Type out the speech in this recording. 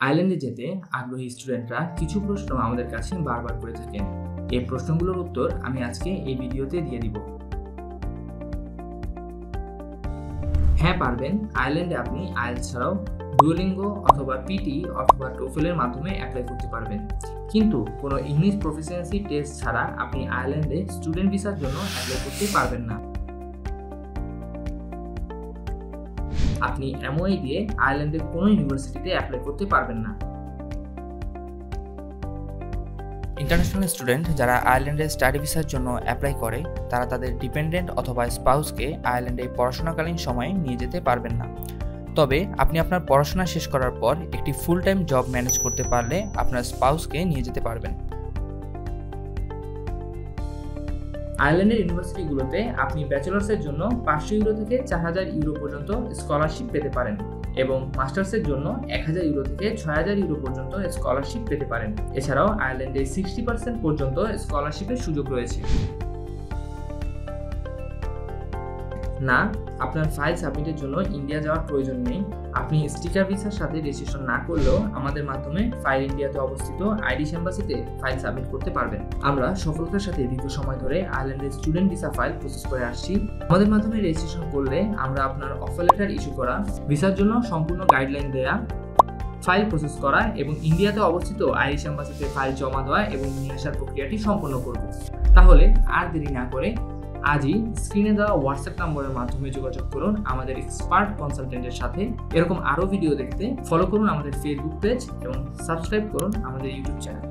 আয়ারল্যান্ডে যেতে আগ্রহী স্টুডেন্টরা কিছু প্রশ্ন আমাদের কাছে বারবার করে থাকেন। এই প্রশ্নগুলোর উত্তর আমি আজকে এই ভিডিওতে দিয়ে দিব। হ্যাঁ পারবেন, আয়ারল্যান্ডে আপনি আইএলটিএস ছাড়াও ডুওলিঙ্গো অথবা পিটি অথবা টোফেলের মাধ্যমে অ্যাপ্লাই করতে পারবেন। কিন্তু কোনো ইংলিশ প্রফিসিয়েন্সি টেস্ট ছাড়া আপনি আয়ারল্যান্ডে স্টুডেন্ট ভিসার জন্য অ্যাপ্লাই করতে পারবেন না। আপনি এমওআই দিয়ে আয়ারল্যান্ডের কোনো ইউনিভার্সিটিতে অ্যাপ্লাই করতে পারবেন না। ইন্টারন্যাশনাল স্টুডেন্ট যারা আয়ারল্যান্ডে স্টাডি ভিসার জন্য অ্যাপ্লাই করে তারা তাদের ডিপেন্ডেন্ট অথবা স্পাউসকে আয়ারল্যান্ডে পড়াশোনাকালীন সময়ে নিয়ে যেতে পারবেন না। তবে আপনি আপনার পড়াশোনা শেষ করার পর একটি ফুল টাইম জব ম্যানেজ করতে পারলে আপনার স্পাউসকে নিয়ে যেতে পারবেন। আয়ারল্যান্ডের ইউনিভার্সিটিগুলোতে আপনি ব্যাচেলার্সের জন্য 500 ইউরো থেকে 4000 ইউরো পর্যন্ত স্কলারশিপ পেতে পারেন এবং মাস্টার্সের জন্য 1000 ইউরো থেকে 6000 ইউরো পর্যন্ত স্কলারশিপ পেতে পারেন। এছাড়াও আয়ারল্যান্ডে 60% পর্যন্ত স্কলারশিপের সুযোগ রয়েছে। না, আপনার ফাইল সাবমিটের জন্য ইন্ডিয়া যাওয়ার প্রয়োজন নেই। আপনি স্টিকার ভিসার সাথে রেজিস্ট্রেশন না করলেও আমাদের মাধ্যমে ফাইল ইন্ডিয়াতে অবস্থিত আইরিশ এম্বাসিতে ফাইল সাবমিট করতে পারবেন। আমরা সফলতার সাথে দীর্ঘ সময় ধরে আয়ারল্যান্ডের স্টুডেন্ট ভিসা ফাইল প্রসেস করে আসছি। আমাদের মাধ্যমে রেজিস্ট্রেশন করলে আমরা আপনার অফার লেটার ইস্যু করা, ভিসার জন্য সম্পূর্ণ গাইডলাইন দেয়া, ফাইল প্রসেস করা এবং ইন্ডিয়াতে অবস্থিত আইরিশ এম্বাসিতে ফাইল জমা দেওয়া এবং নিয়ে আসার প্রক্রিয়াটি সম্পন্ন করব। তাহলে আর দেরি না করে আজই স্ক্রিনে দেওয়া হোয়াটসঅ্যাপ নম্বরের মাধ্যমে যোগাযোগ করুন আমাদের এক্সপার্ট কনসালটেন্টের সাথে। এরকম আরও ভিডিও দেখতে ফলো করুন আমাদের ফেসবুক পেজ এবং সাবস্ক্রাইব করুন আমাদের ইউটিউব চ্যানেল।